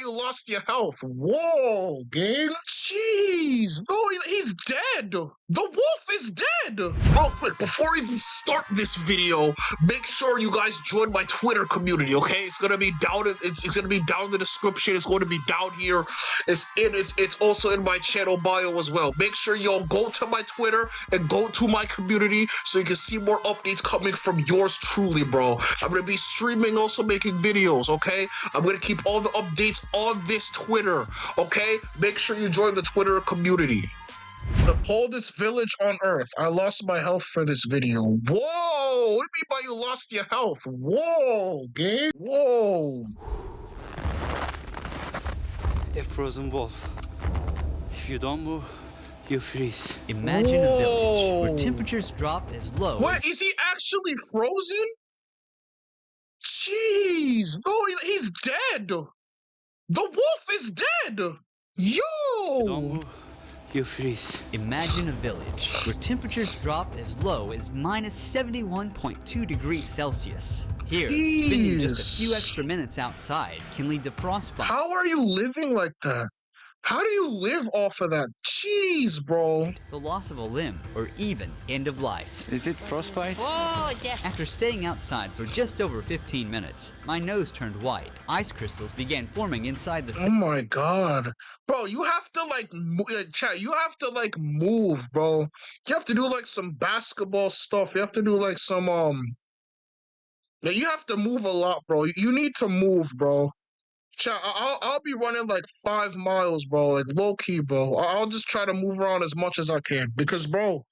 you lost your health. Whoa, gang. Jeez. No, he's dead. The wolf is dead. Real quick, before we even start this video, make sure you guys join my Twitter community, okay? It's gonna be down. It's gonna be down in the description. It's going to be down here. It's also in my channel bio as well. Make sure y'all go to my Twitter and go to my community so you can see more updates coming from yours truly, bro. I'm gonna be streaming, also making videos, okay? I'm gonna keep all the updates on this Twitter, okay? Make sure you join the Twitter community. The coldest village on Earth. I lost my health for this video. Whoa! What do you mean by you lost your health? Whoa, gang. Whoa. A frozen wolf. If you don't move, you freeze. Imagine a village where temperatures drop as low What? Is he actually frozen? Jeez. No, he's dead. The wolf is dead. Yo. Don't move, you freeze. Imagine a village where temperatures drop as low as minus 71.2 degrees Celsius. Here, spending just a few extra minutes outside can lead to frostbite. How are you living like that? How do you live off of that? Jeez, bro. The loss of a limb, or even end of life. Is it frostbite? Oh, yeah. After staying outside for just over 15 minutes, my nose turned white. Ice crystals began forming inside the... Oh my god. Bro, you have to chat, you have to move, bro. You have to do some basketball stuff. You have to do some, you have to move a lot, bro. You need to move, bro. Chat, I'll be running 5 miles, bro. Low key, bro. I'll just try to move around as much as I can because, bro,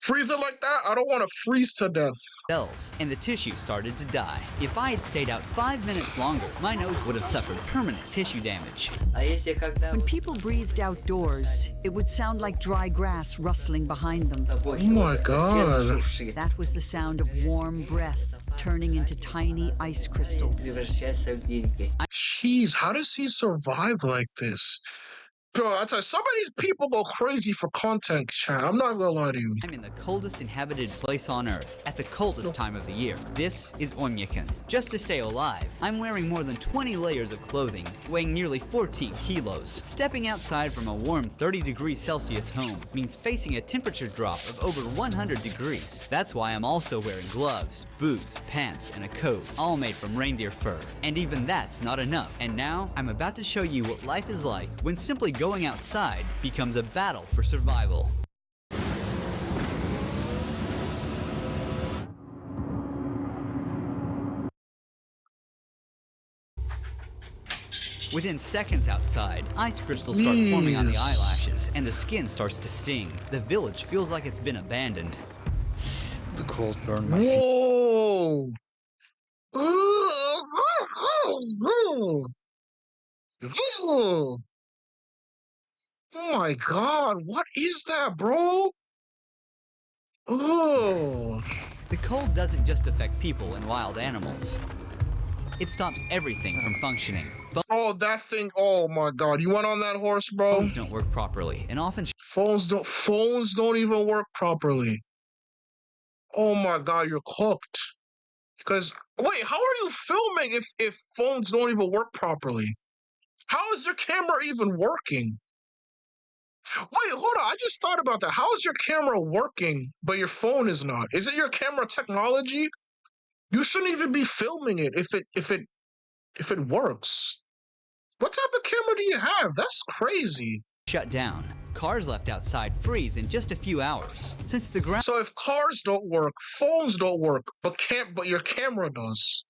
freezing like that, I don't want to freeze to death. Cells, and the tissue started to die. If I had stayed out 5 minutes longer, my nose would have suffered permanent tissue damage. When people breathed outdoors, it would sound like dry grass rustling behind them. Oh my god. That was the sound of warm breath turning into tiny ice crystals. Jeez, how does he survive like this? Bro, I tell you, some of these people go crazy for content, chat. I'm not gonna lie to you. I'm in the coldest inhabited place on Earth, at the coldest time of the year. This is Omyakan. Just to stay alive, I'm wearing more than 20 layers of clothing, weighing nearly 14 kilos. Stepping outside from a warm 30 degrees Celsius home means facing a temperature drop of over 100 degrees. That's why I'm also wearing gloves, boots, pants, and a coat, all made from reindeer fur. And even that's not enough. And now, I'm about to show you what life is like when simply going outside becomes a battle for survival. Within seconds outside, ice crystals start forming on the eyelashes, and the skin starts to sting. The village feels like it's been abandoned. The cold burned my feet. Whoa! Oh my god, what is that, bro? Oh. The cold doesn't just affect people and wild animals. It stops everything from functioning. Oh, that thing, oh my god. You went on that horse, bro? Phones don't work properly, and often Phones don't even work properly. Oh my god, you're cooked. Because, wait, how are you filming if phones don't even work properly? How is your camera even working? Wait, hold on. I just thought about that. How is your camera working, but your phone is not? Is it your camera technology? You shouldn't even be filming it if it works. What type of camera do you have? That's crazy. shut down. Cars left outside freeze in just a few hours. Since the ground... So if cars don't work, phones don't work, but your camera does.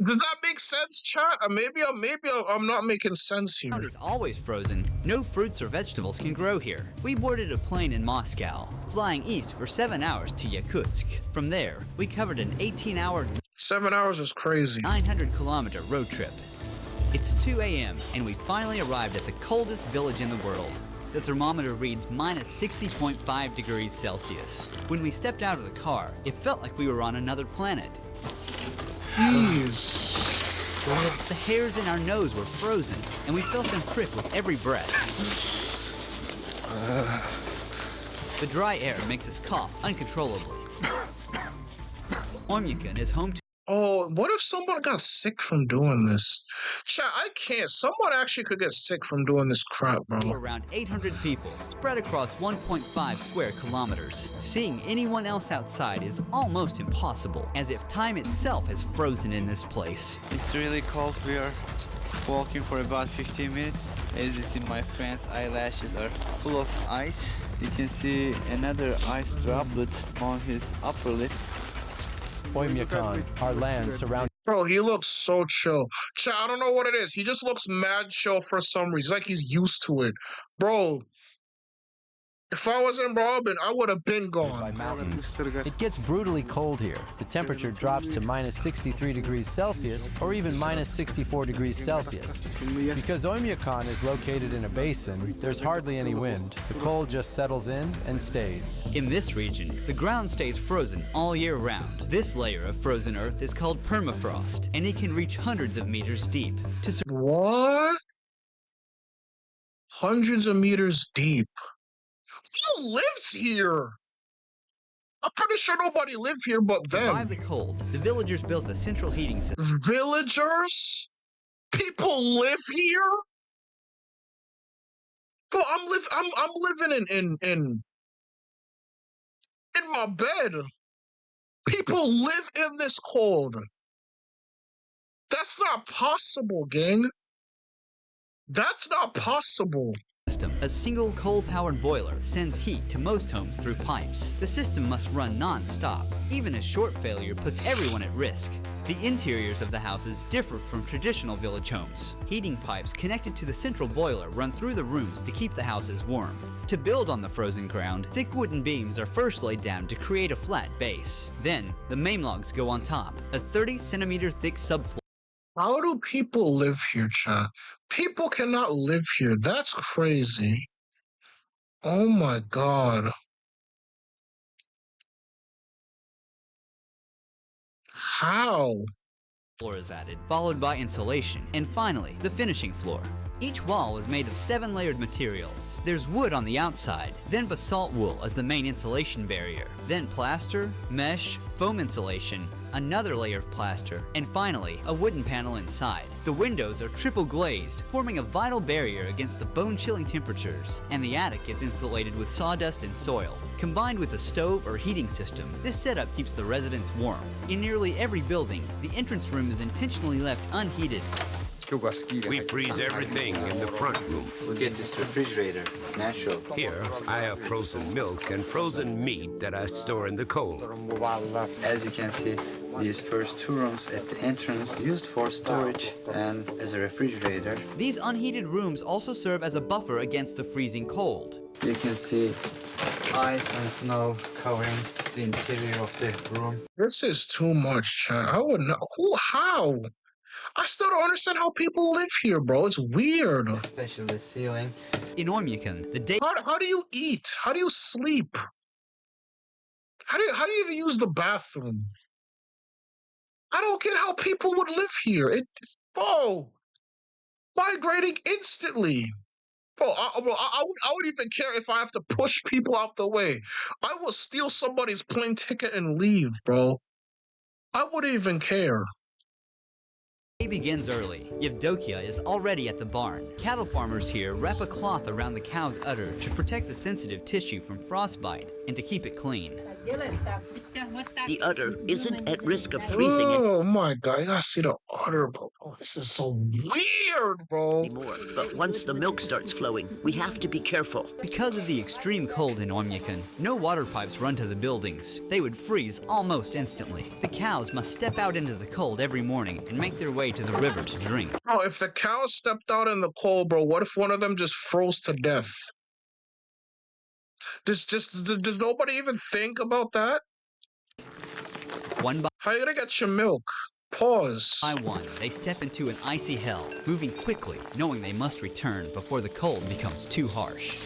Does that make sense, chat? Maybe I'm not making sense here. Ground is always frozen. No fruits or vegetables can grow here. We boarded a plane in Moscow, flying east for 7 hours to Yakutsk. From there, we covered an 18-hour... 7 hours is crazy. 900-kilometer road trip. It's 2 a.m. and we finally arrived at the coldest village in the world. The thermometer reads minus 60.5 degrees Celsius. When we stepped out of the car, it felt like we were on another planet. Jeez. The hairs in our nose were frozen, and we felt them prick with every breath. The dry air makes us cough uncontrollably. Omyakan is home to Oh, what if someone got sick from doing this? Chat, I can't. Someone actually could get sick from doing this crap, bro. Around 800 people spread across 1.5 square kilometers. Seeing anyone else outside is almost impossible, as if time itself has frozen in this place. It's really cold. We are walking for about 15 minutes. As you see, my friend's eyelashes are full of ice. You can see another ice droplet on his upper lip. Oymyakon, our land surrounded. Bro, he looks so chill. Chat, I don't know what it is. He just looks mad chill for some reason. It's like he's used to it. Bro, if I was in Robin, I would have been by gone. mountains. It gets brutally cold here. The temperature drops to minus 63 degrees Celsius or even minus 64 degrees Celsius. Because Oymyakon is located in a basin, there's hardly any wind. The cold just settles in and stays. In this region, the ground stays frozen all year round. This layer of frozen earth is called permafrost, and it can reach hundreds of meters deep. What? Hundreds of meters deep. Who lives here? I'm pretty sure nobody lived here but To survive them. the cold, the villagers built a central heating system. Villagers? People live here? Bro, I'm living in my bed. People live in this cold. That's not possible, gang. That's not possible. A single coal-powered boiler sends heat to most homes through pipes. The system must run non-stop. Even a short failure puts everyone at risk. The interiors of the houses differ from traditional village homes. Heating pipes connected to the central boiler run through the rooms to keep the houses warm. To build on the frozen ground, thick wooden beams are first laid down to create a flat base. Then, the main logs go on top, a 30-centimeter thick subfloor. How do people live here, chat? People cannot live here. That's crazy. Oh my god. How? Floor is added, followed by insulation, and finally, the finishing floor. Each wall is made of 7 layered materials. There's wood on the outside, then basalt wool as the main insulation barrier, then plaster, mesh, foam insulation, another layer of plaster, and finally, a wooden panel inside. The windows are triple glazed, forming a vital barrier against the bone-chilling temperatures, and the attic is insulated with sawdust and soil. Combined with a stove or heating system, this setup keeps the residents warm. In nearly every building, the entrance room is intentionally left unheated. We freeze everything in the front room. Look at this refrigerator, natural. Here, I have frozen milk and frozen meat that I store in the cold. As you can see, these first 2 rooms at the entrance used for storage and as a refrigerator. These unheated rooms also serve as a buffer against the freezing cold. You can see ice and snow covering the interior of the room. This is too much, chat. I would not. How? I still don't understand how people live here, bro. It's weird. Especially the ceiling. In Oymyakon, the day How do you eat? How do you sleep? How do you even use the bathroom? I don't get how people would live here. Bro, migrating instantly. Bro, I wouldn't even care if I have to push people out the way. I will steal somebody's plane ticket and leave, bro. I wouldn't even care. day begins early. Yevdokia is already at the barn. Cattle farmers here wrap a cloth around the cow's udder to protect the sensitive tissue from frostbite and to keep it clean. The udder isn't at risk of freezing Oh my god, I gotta see the udder, bro. Oh, this is so weird, bro. anymore, but once the milk starts flowing, we have to be careful. Because of the extreme cold in Oymyakon, no water pipes run to the buildings. They would freeze almost instantly. The cows must step out into the cold every morning and make their way to the river to drink. Bro, if the cows stepped out in the cold, bro, what if one of them just froze to death? Does nobody even think about that? One How you gonna get your milk? Pause. by one, they step into an icy hell, moving quickly, knowing they must return before the cold becomes too harsh.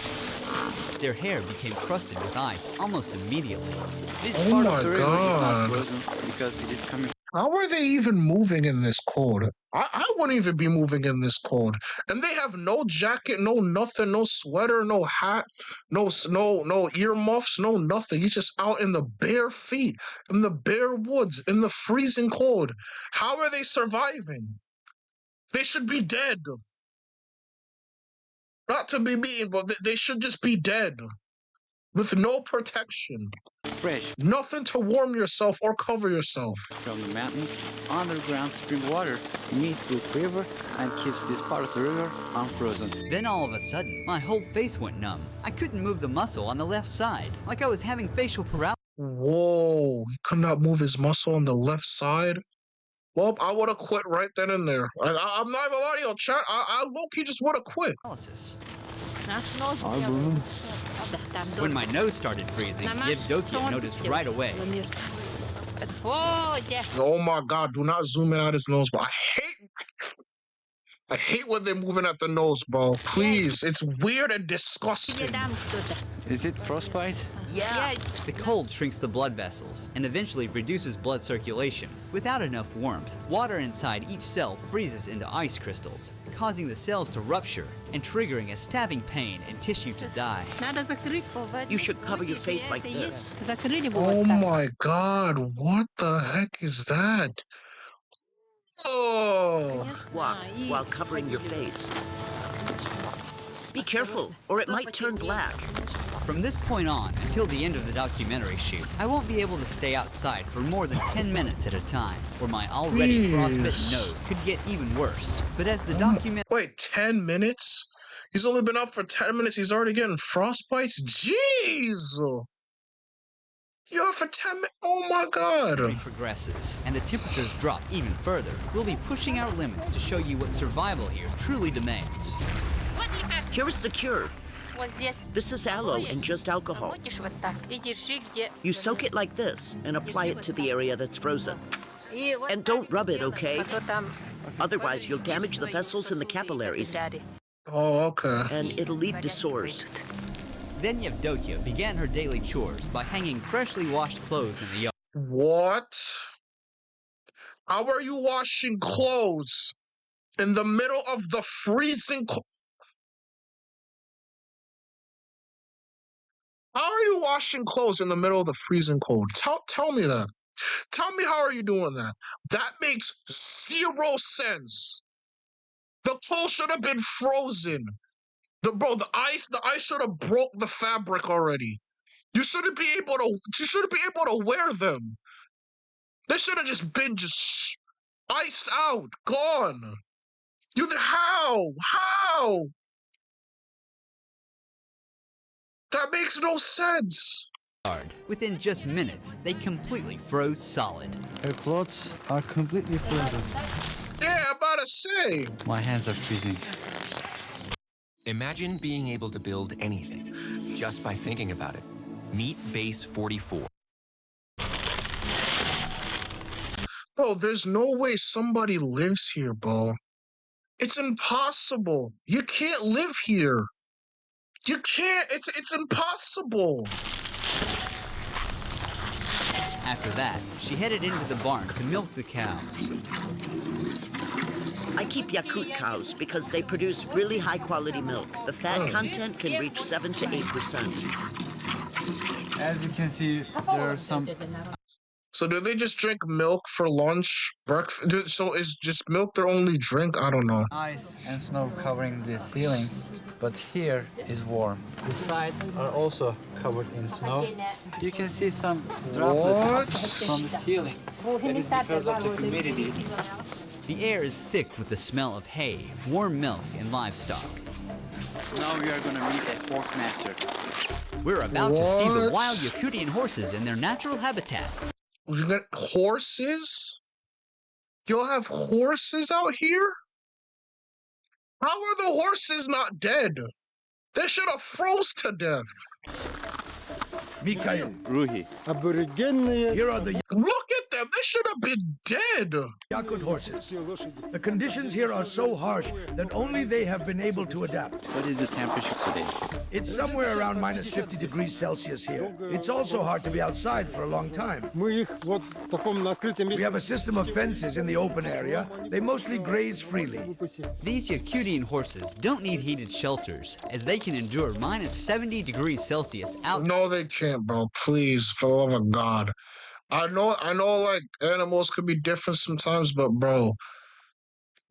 Their hair became crusted with ice almost immediately. This Oh part my of the river is God. not frozen because it is coming How are they even moving in this cold? I wouldn't even be moving in this cold. And they have no jacket, no nothing, no sweater, no hat, no earmuffs, no nothing. He's just out in the bare feet, in the bare woods, in the freezing cold. How are they surviving? They should be dead. Not to be mean, but they should just be dead. With no protection. Fresh Nothing to warm yourself or cover yourself. from the mountain, underground spring water meets with river and keeps this part of the river unfrozen. Then all of a sudden, my whole face went numb. I couldn't move the muscle on the left side, like I was having facial paralysis. Whoa, he could not move his muscle on the left side. Well, I would have quit right then and there. I'm not even lying to you, chat. I low-key just would have quit. When my nose started freezing, Yevdokia noticed right away. Oh my god, do not zoom in at his nose, bro. I hate when they're moving at the nose, bro. Please, it's weird and disgusting. Is it frostbite? Yeah. The cold shrinks the blood vessels and eventually reduces blood circulation. Without enough warmth, water inside each cell freezes into ice crystals, causing the cells to rupture and triggering a stabbing pain and tissue to die. You should cover your face like this. Oh my god, what the heck is that? Oh, Walk while covering your face. Be careful, or it might turn black. From this point on, until the end of the documentary shoot, I won't be able to stay outside for more than 10 minutes at a time, or my already frostbitten nose could get even worse. But as the documentary... Wait, 10 minutes? He's only been up for 10 minutes, he's already getting frostbites? Jeez! You're up for 10 minutes? Oh my god! progresses, and the temperatures drop even further, we'll be pushing our limits to show you what survival here truly demands. Here is the cure. This is aloe and just alcohol. You soak it like this and apply it to the area that's frozen. And don't rub it, okay? Otherwise, you'll damage the vessels in the capillaries. Oh, okay. And it'll lead to sores. Then Yevdokia began her daily chores by hanging freshly washed clothes in the yard. What? How are you washing clothes in the middle of the freezing cold? How are you washing clothes in the middle of the freezing cold? Tell me that. Tell me how are you doing that? That makes 0 sense. The clothes should have been frozen. The ice should have broke the fabric already. You shouldn't be able to wear them. They should have just been iced out, gone. How? That makes no sense. Within just minutes, they completely froze solid. Her clothes are completely frozen. Yeah, I'm about to say. My hands are freezing. Imagine being able to build anything just by thinking about it. Meet Base 44. Bro, there's no way somebody lives here, bro. It's impossible. You can't live here. You can't. It's impossible. After that, she headed into the barn to milk the cows. I keep Yakut cows because they produce really high-quality milk. The fat content can reach 7 to 8%. As you can see, there are some... So do they just drink milk for lunch, breakfast? So is just milk their only drink? I don't know. ice and snow covering the ceiling, but here is warm. The sides are also covered in snow. You can see some droplets from the ceiling. That is because of the humidity. The air is thick with the smell of hay, warm milk, and livestock. Now we are going to meet a horse master. We're about to see the wild Yakutian horses in their natural habitat. You got horses? You'll have horses out here? How are the horses not dead? They should have froze to death. Mikhail, Ruhi. here are the... Look at them. They should have been dead. Yakut horses. The conditions here are so harsh that only they have been able to adapt. What is the temperature today? It's somewhere around minus 50 degrees Celsius here. It's also hard to be outside for a long time. We have a system of fences in the open area. They mostly graze freely. These Yakutian horses don't need heated shelters, as they can endure minus 70 degrees Celsius out. No, they can't, bro. Please, for the love of God. I know, like, animals could be different sometimes, but, bro,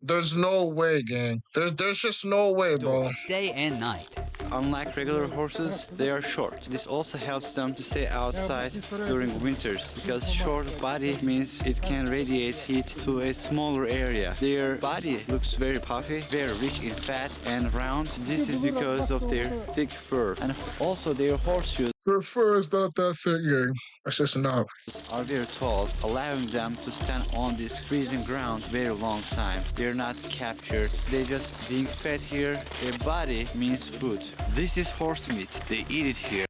there's no way, gang. There's just no way, bro. Day and night. Unlike regular horses, they are short. This also helps them to stay outside during winters, because short body means it can radiate heat to a smaller area. Their body looks very puffy, very rich in fat and round. This is because of their thick fur. And also their horseshoes Their fur is not that thick, gang. It's just not. are very tall, allowing them to stand on this freezing ground very long time. They're not captured. They're just being fed here. Their body means food. This is horse meat. They eat it here.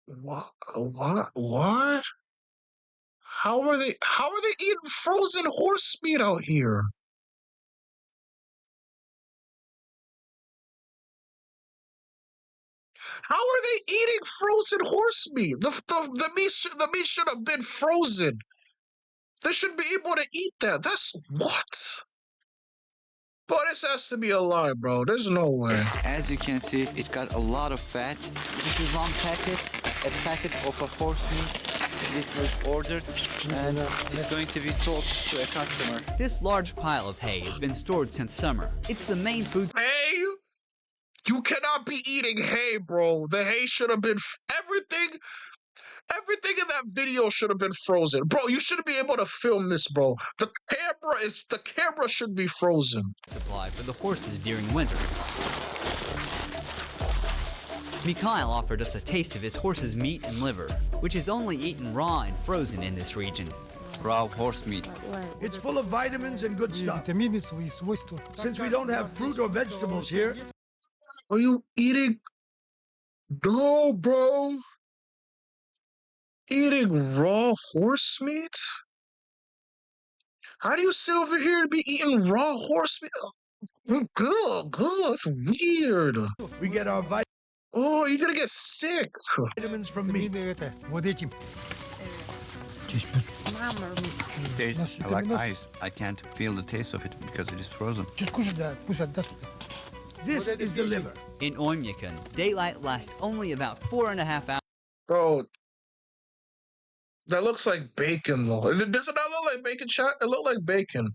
What? How are they eating frozen horse meat out here? How are they eating frozen horse meat? The meat should have been frozen. They should be able to eat that. That's what? But this has to be a lie, bro. There's no way. As you can see, it got a lot of fat. This is one packet, a packet of a horse meat. This was ordered, and it's going to be sold to a customer. This large pile of hay has been stored since summer. It's the main food. Hay? You cannot be eating hay, bro. The hay should have been everything in that video should have been frozen. Bro, you shouldn't be able to film this, bro. The camera should be frozen. Supply for the horses during winter. Mikhail offered us a taste of his horse's meat and liver, which is only eaten raw and frozen in this region. Raw horse meat. It's full of vitamins and good stuff. Since we don't have fruit or vegetables here, Are you eating? No, bro. Eating raw horse meat? How do you sit over here and be eating raw horse meat? Good. That's weird. we get our Oh, you're gonna get sick. vitamins from meat. Tastes like ice. I can't feel the taste of it because it is frozen. This is the liver. In Oymyakon, daylight lasts only about 4.5 hours. Bro, that looks like bacon, though. Does it not look like bacon, chat? It look like bacon.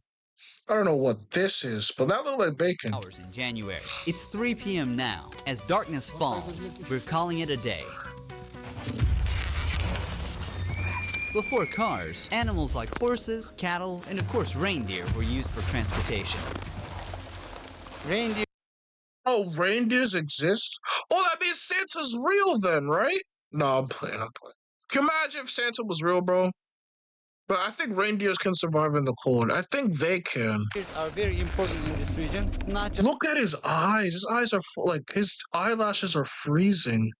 I don't know what this is, but that look like bacon. Hours in January. It's 3 p.m. now. As darkness falls, we're calling it a day. Before cars, animals like horses, cattle, and of course reindeer were used for transportation. Reindeer. Oh, reindeers exist? Oh, that means Santa's real then, right? No, I'm playing. Can you imagine if Santa was real, bro? But I think reindeers can survive in the cold. I think they can. Reindeers are very important in this region. Not just Look at his eyes. His eyes are his eyelashes are freezing.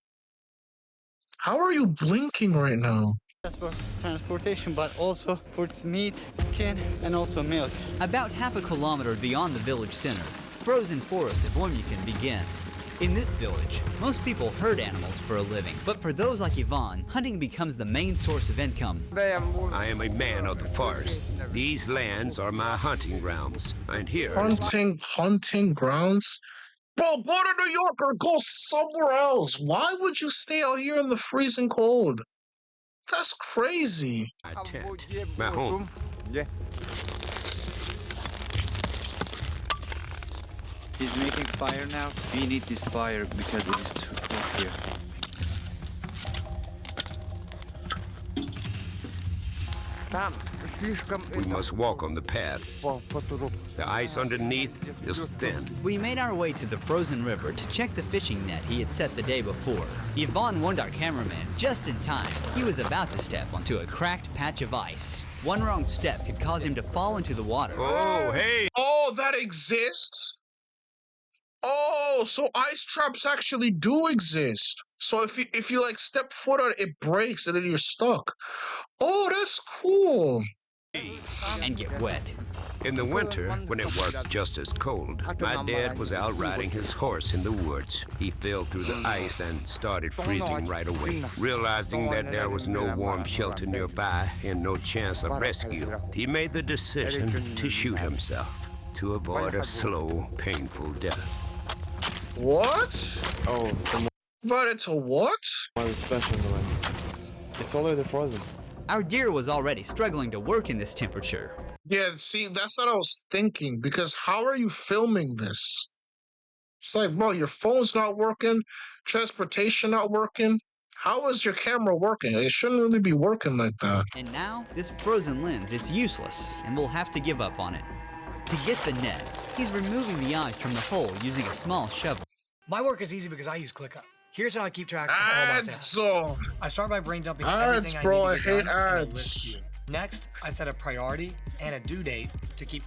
How are you blinking right now? for transportation, but also for its meat, skin, and also milk. About half a kilometer beyond the village center, frozen forest of Oymyakon begin. In this village, most people herd animals for a living, but for those like Ivan, hunting becomes the main source of income. I am a man of the forest. These lands are my hunting grounds, and here Hunting grounds? Bro, go to New York or go somewhere else. Why would you stay out here in the freezing cold? That's crazy. my tent, my home. He's making fire now. We need this fire because it is too hot here. We must walk on the paths. The ice underneath is thin. We made our way to the frozen river to check the fishing net he had set the day before. Ivan warned our cameraman just in time. He was about to step onto a cracked patch of ice. One wrong step could cause him to fall into the water. Oh, hey! Oh, that exists? Oh, so ice traps actually do exist. So if you like step foot on it, it breaks and then you're stuck. Oh, that's cool. And get wet. In the winter, when it was just as cold, my dad was out riding his horse in the woods. He fell through the ice and started freezing right away. Realizing that there was no warm shelter nearby and no chance of rescue, he made the decision to shoot himself to avoid a slow, painful death. What? Oh, some But it's a what? more special ones. It's already frozen. Our gear was already struggling to work in this temperature. Yeah, see, that's what I was thinking, because how are you filming this? It's like, bro, your phone's not working, transportation not working. How is your camera working? It shouldn't really be working like that. And now, this frozen lens is useless, and we'll have to give up on it. To get the net, he's removing the ice from the hole using a small shovel. My work is easy because I use ClickUp. Here's how I keep track of all my tasks. I start by brain dumping everything bro, I need to get done I hate in a ads. list view. Next, I set a priority and a due date to keep.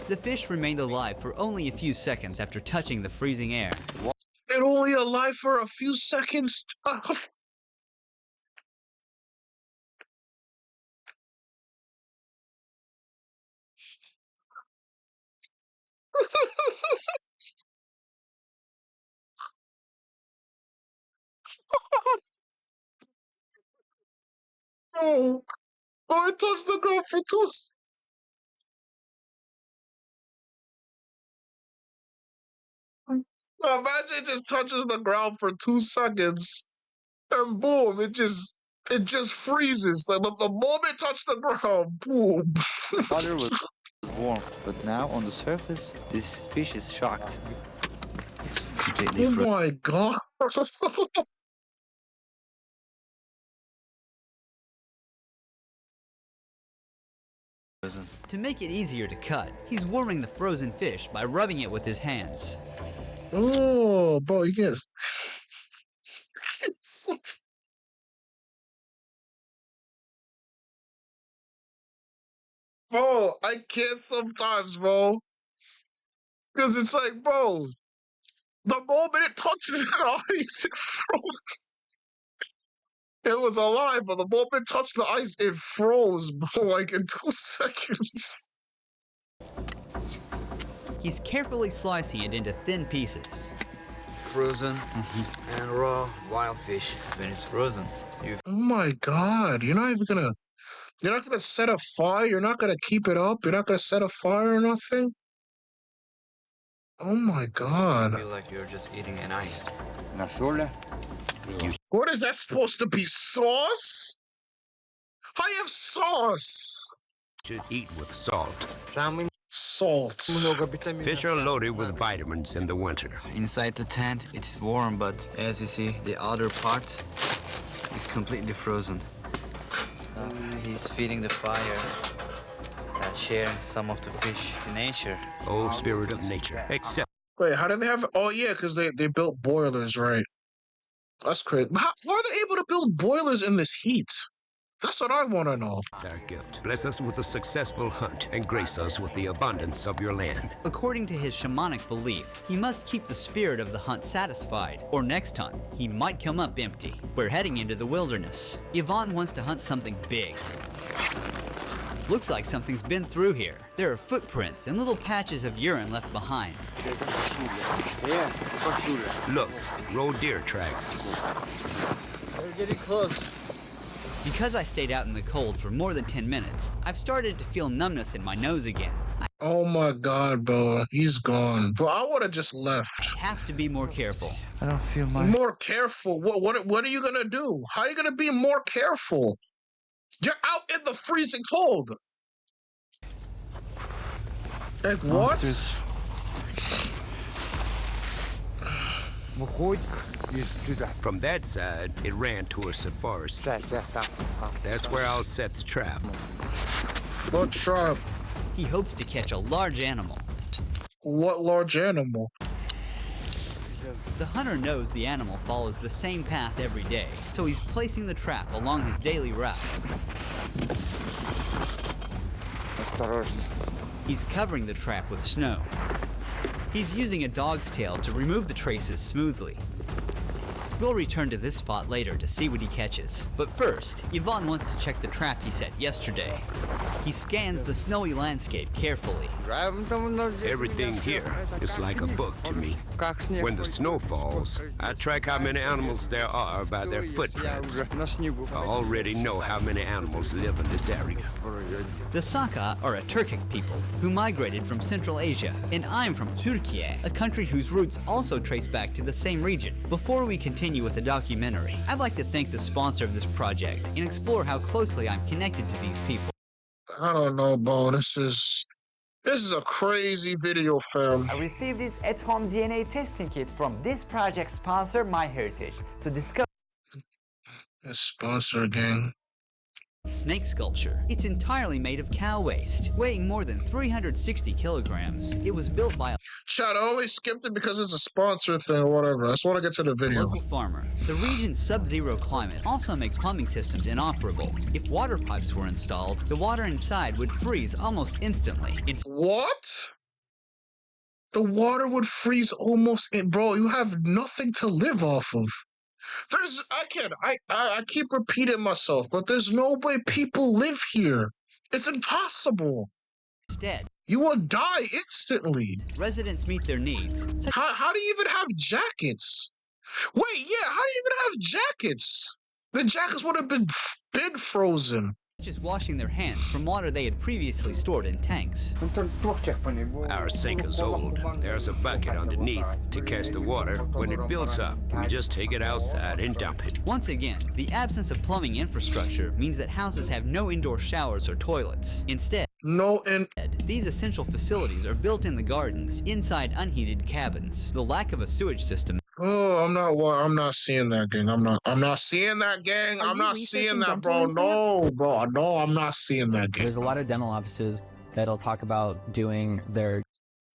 The fish remained alive for only a few seconds after touching the freezing air. And only alive for a few seconds. Oh, I touched the ground for 2 seconds. Imagine it just touches the ground for 2 seconds, and boom, it just freezes. Like the moment it touched the ground, boom. Water was warm, but now on the surface, this fish is shocked. It's completely Oh frozen. my god. To make it easier to cut, he's warming the frozen fish by rubbing it with his hands. Oh, bro, you guys. Bro, I can't sometimes, bro. Because it's like, bro, the moment it touched the ice, it froze. It was alive, but the moment it touched the ice, it froze, bro, like in 2 seconds. He's carefully slicing it into thin pieces. Frozen and raw wild fish. When it's frozen, you. Oh my god, you're not gonna set a fire, you're not gonna keep it up, you're not gonna set a fire or nothing? Oh my god. Feel like you're just eating an ice. What is that supposed to be? Sauce? I have sauce. Should eat with salt. Salt. Fish are loaded with vitamins in the winter. Inside the tent, it's warm, but as you see, the outer part is completely frozen. He's feeding the fire and sharing some of the fish to nature. Oh, spirit of nature. Except. Wait, how do they have? Oh yeah, because they built boilers, right? That's crazy. How are they able to build boilers in this heat? That's what I want to know. Our gift. Bless us with a successful hunt and grace us with the abundance of your land. According to his shamanic belief, he must keep the spirit of the hunt satisfied, or next hunt, he might come up empty. We're heading into the wilderness. Yvonne wants to hunt something big. Looks like something's been through here. There are footprints and little patches of urine left behind. Look, roe deer tracks. We're getting close. Because I stayed out in the cold for more than 10 minutes, I've started to feel numbness in my nose again. Oh my god, bro. He's gone. Bro, I would have just left. I have to be more careful. I don't feel my... More careful? What are you gonna do? How are you gonna be more careful? You're out in the freezing cold. Like what? From that side, it ran towards the forest. That's where I'll set the trap. What trap? He hopes to catch a large animal. What large animal? The hunter knows the animal follows the same path every day, so he's placing the trap along his daily route. He's covering the trap with snow. He's using a dog's tail to remove the traces smoothly. We'll return to this spot later to see what he catches. But first, Yvonne wants to check the trap he set yesterday. He scans the snowy landscape carefully. Everything here is like a book to me. When the snow falls, I track how many animals there are by their footprints. I already know how many animals live in this area. The Saka are a Turkic people who migrated from Central Asia, and I'm from Turkey, a country whose roots also trace back to the same region. Before we continue with the documentary, I'd like to thank the sponsor of this project and explore how closely I'm connected to these people. I don't know, bro. This is a crazy video, fam. I received this at-home DNA testing kit from this project sponsor, MyHeritage, to discover This sponsor gang. Snake sculpture. It's entirely made of cow waste, weighing more than 360 kilograms. It was built by a Chad, I only skipped it because it's a sponsor thing or whatever. I just want to get to the video. local farmer. The region's sub-zero climate also makes plumbing systems inoperable. If water pipes were installed, the water inside would freeze almost instantly. What? The water would freeze almost in, bro. You have nothing to live off of. I keep repeating myself, but there's no way people live here. It's impossible. Instead, you will die instantly. Residents meet their needs. How do you even have jackets? Wait, yeah, how do you even have jackets? The jackets would have been frozen. Just washing their hands from water they had previously stored in tanks. Our sink is old. There's a bucket underneath to catch the water. When it builds up, we just take it outside and dump it. Once again, the absence of plumbing infrastructure means that houses have no indoor showers or toilets. Instead, these essential facilities are built in the gardens, inside unheated cabins. The lack of a sewage system. Oh, I'm not seeing that, gang. I'm not seeing that, gang. I'm not seeing that, bro. No, bro. No, I'm not seeing that, gang. There's a lot of dental offices that'll talk about doing their...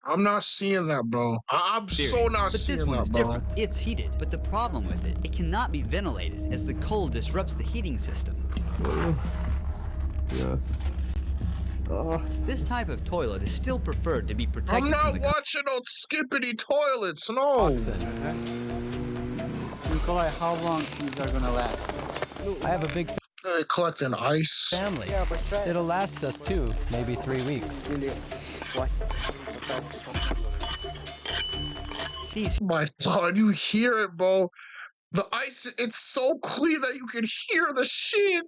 I'm not seeing that, bro. I'm so not seeing that, bro. But this one is different. It's heated, but the problem with it, it cannot be ventilated as the cold disrupts the heating system. Yeah. This type of toilet is still preferred to be protected. I'm not watching no skippity toilets, no. Nikolai, how long these are gonna last? I have a big collecting ice. Family. It'll last us too, maybe 3 weeks. My God, you hear it, bro. The ice, it's so clear that you can hear the shit.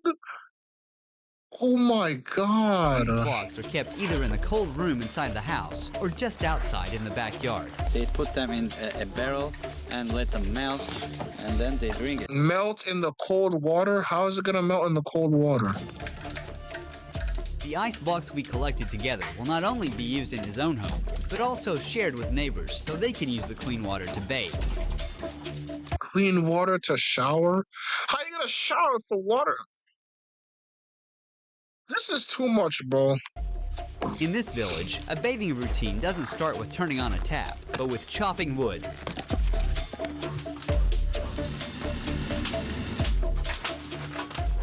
Oh my God. These blocks are kept either in the cold room inside the house or just outside in the backyard. They put them in a barrel and let them melt, and then they drink it. Melt in the cold water? How is it gonna melt in the cold water? The ice blocks we collected together will not only be used in his own home, but also shared with neighbors so they can use the clean water to bathe. Clean water to shower? How are you gonna shower for water? This is too much, bro. In this village, a bathing routine doesn't start with turning on a tap, but with chopping wood.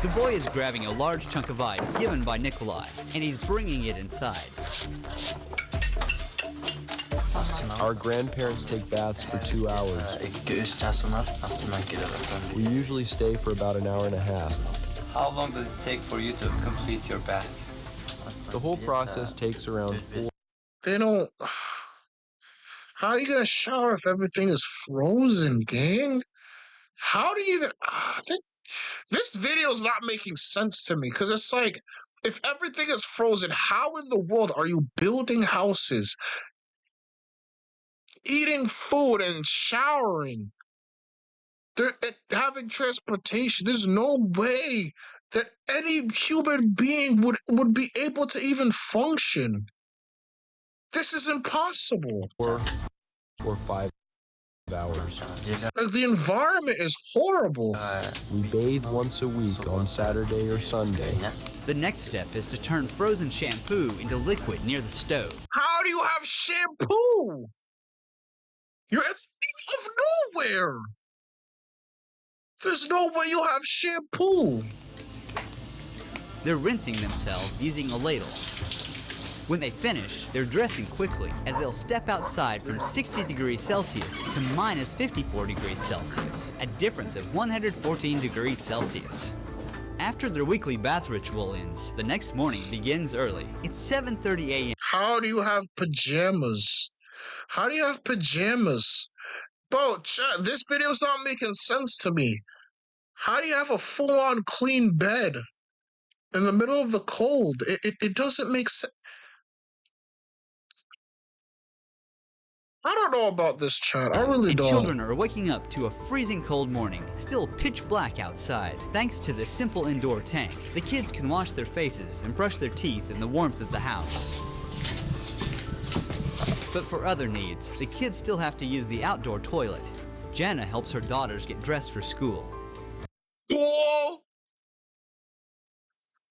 The boy is grabbing a large chunk of ice given by Nikolai, and he's bringing it inside. Our grandparents take baths for 2 hours. We usually stay for about an hour and a half. How long does it take for you to complete your bath? The whole process takes around 4. They don't... How are you gonna shower if everything is frozen, gang? How do you even... This video is not making sense to me, because it's like, if everything is frozen, how in the world are you building houses, eating food, and showering? Having transportation? There's no way that any human being would be able to even function. This is impossible. 4 or 5 hours. Like, the environment is horrible. We bathe once a week on Saturday or Sunday. The next step is to turn frozen shampoo into liquid near the stove. How do you have shampoo? It's out of nowhere. There's no way you'll have shampoo. They're rinsing themselves using a ladle. When they finish, they're dressing quickly, as they'll step outside from 60 degrees Celsius to minus 54 degrees Celsius, a difference of 114 degrees Celsius. After their weekly bath ritual ends, the next morning begins early. It's 7:30 a.m. How do you have pajamas? How do you have pajamas? Bro, chat, this video's not making sense to me. How do you have a full-on clean bed in the middle of the cold? It doesn't make sense. I don't know about this, chat. I really don't. Children are waking up to a freezing cold morning, still pitch black outside. Thanks to this simple indoor tank, the kids can wash their faces and brush their teeth in the warmth of the house. But for other needs, the kids still have to use the outdoor toilet. Jana helps her daughters get dressed for school. Whoa!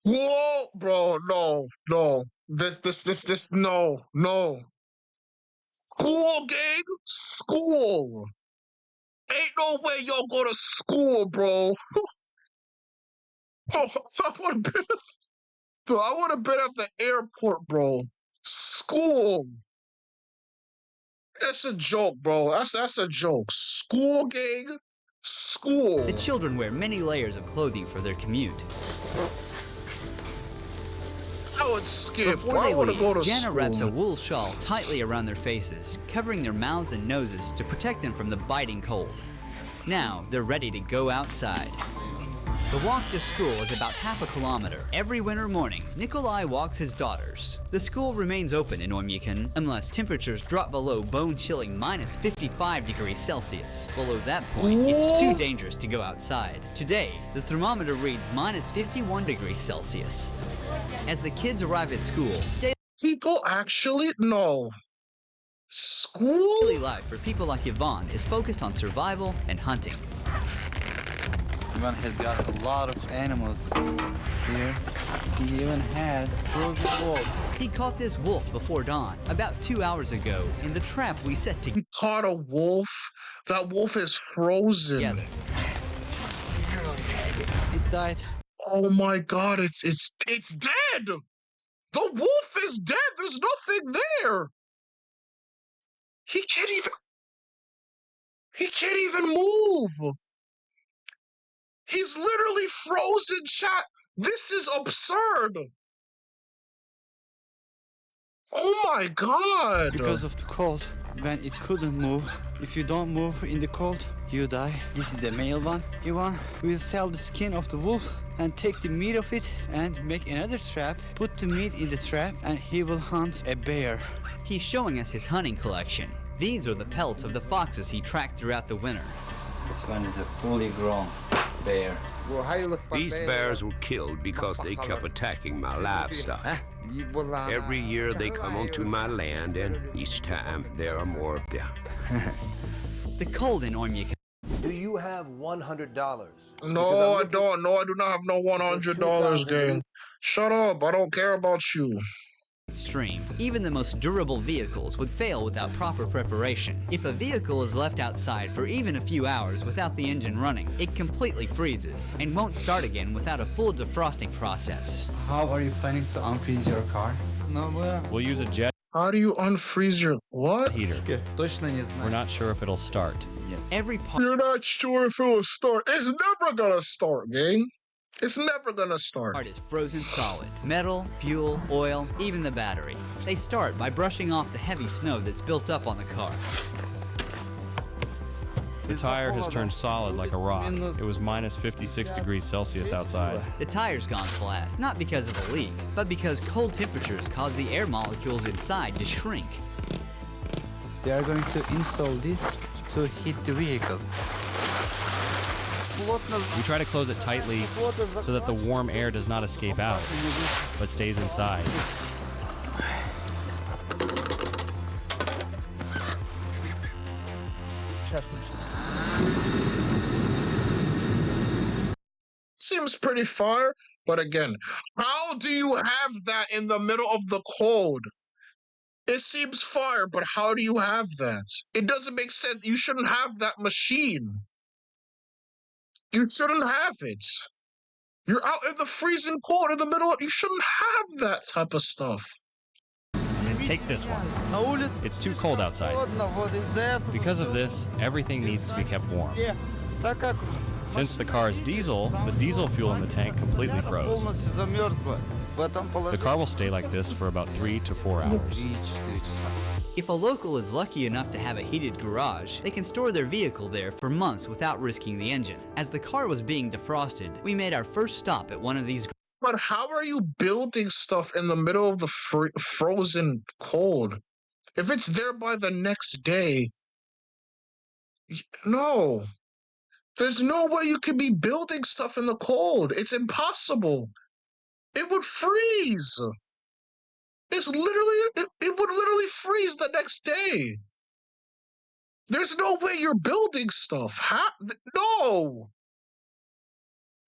Whoa, bro, no. This, no. School, gang? School. Ain't no way y'all go to school, bro. Oh, I would have been at the airport, bro. School. That's a joke, bro. That's a joke. School, gang? School. The children wear many layers of clothing for their commute. I would skip. Before I they want to leave, go to Jana school. wraps a wool shawl tightly around their faces, covering their mouths and noses to protect them from the biting cold. Now, they're ready to go outside. The walk to school is about half a kilometer. Every winter morning, Nikolai walks his daughters. The school remains open in Oymyakon unless temperatures drop below bone-chilling minus 55 degrees Celsius. Below that point, it's too dangerous to go outside. Today, the thermometer reads minus 51 degrees Celsius. As the kids arrive at school, people actually know. School? Daily life for people like Yvonne is focused on survival and hunting. Ivan has got a lot of animals here. He even has frozen wolf. He caught this wolf before dawn, about 2 hours ago, in the trap we set together. He caught a wolf? That wolf is frozen. Together. It died. Oh my god, it's dead! The wolf is dead! There's nothing there! He can't even move! He's literally frozen, chat! This is absurd! Oh my god! Because of the cold, when it couldn't move, if you don't move in the cold, you die. This is a male one. Ivan will sell the skin of the wolf and take the meat of it and make another trap, put the meat in the trap, and he will hunt a bear. He's showing us his hunting collection. These are the pelts of the foxes he tracked throughout the winter. This one is a fully grown bear. These bears were killed because they kept attacking my livestock. Every year they come onto my land, and each time there are more of them. The cold in Oymyakon. Do you have $100? No, I don't. No, I do not have no $100, gang. Shut up. I don't care about you. Extreme. Even the most durable vehicles would fail without proper preparation. If a vehicle is left outside for even a few hours without the engine running, it completely freezes and won't start again without a full defrosting process. How are you planning to unfreeze your car? We'll use a jet How do you unfreeze your what? heater. We're not sure if it'll start. Every part. You're not sure if it will start. It's never gonna start, gang. It's never gonna start. Part is frozen solid. Metal, fuel, oil, even the battery. They start by brushing off the heavy snow that's built up on the car. The tire has turned solid like a rock. It was minus 56 degrees Celsius outside. The tire's gone flat, not because of a leak, but because cold temperatures cause the air molecules inside to shrink. They are going to install this to heat the vehicle. We try to close it tightly so that the warm air does not escape out, but stays inside. Seems pretty far, but again, how do you have that in the middle of the cold? It seems fire, but how do you have that? It doesn't make sense. You shouldn't have that machine. You shouldn't have it. You're out in the freezing cold in the middle. You shouldn't have that type of stuff. Take this one. It's too cold outside. Because of this, everything needs to be kept warm. Since the car is diesel, the diesel fuel in the tank completely froze. The car will stay like this for about 3 to 4 hours. If a local is lucky enough to have a heated garage, they can store their vehicle there for months without risking the engine. As the car was being defrosted, we made our first stop at one of these. But how are you building stuff in the middle of the frozen cold? If it's there by the next day, no. There's no way you could be building stuff in the cold. It's impossible. It would freeze. It would literally freeze the next day. There's no way you're building stuff. No.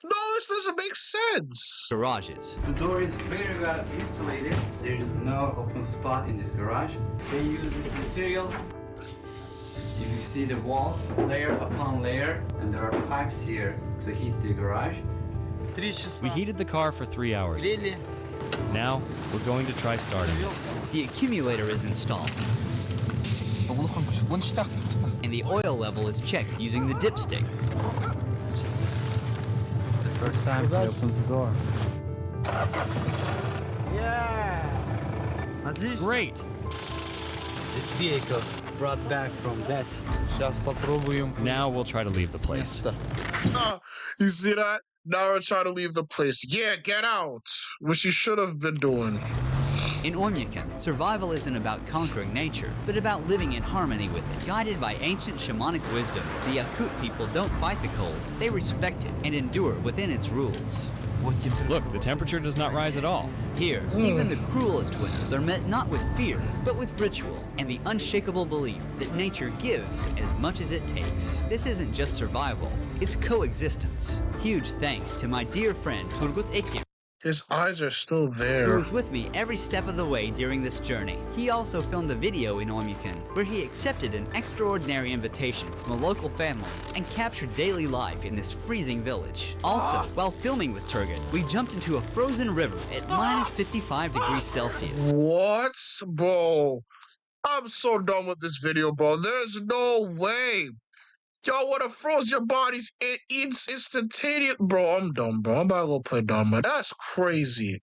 No, this doesn't make sense. Garages. The door is very well insulated. There is no open spot in this garage. They use this material. If you see the wall, layer upon layer, and there are pipes here to heat the garage. We heated the car for 3 hours. Now, we're going to try starting it. The accumulator is installed. And the oil level is checked using the dipstick. The first time he opens the door. Great! This vehicle brought back from death. Now we'll try to leave the place. You see that? Now we're trying to leave the place. Yeah, get out. Which you should have been doing. In Oymyakon, survival isn't about conquering nature, but about living in harmony with it. Guided by ancient shamanic wisdom, the Yakut people don't fight the cold. They respect it and endure within its rules. Look, the temperature does not rise at all. Here, even the cruelest winters are met not with fear, but with ritual and the unshakable belief that nature gives as much as it takes. This isn't just survival, it's coexistence. Huge thanks to my dear friend Turgut Ekim. His eyes are still there. He was with me every step of the way during this journey. He also filmed a video in Oymyakon where he accepted an extraordinary invitation from a local family and captured daily life in this freezing village. Also, while filming with Turgut, we jumped into a frozen river at minus 55 degrees Celsius. What? Bro, I'm so done with this video, bro. There's no way. Y'all would have froze your bodies instantaneous. Bro, I'm done, bro. I'm about to go play Dharma. That's crazy.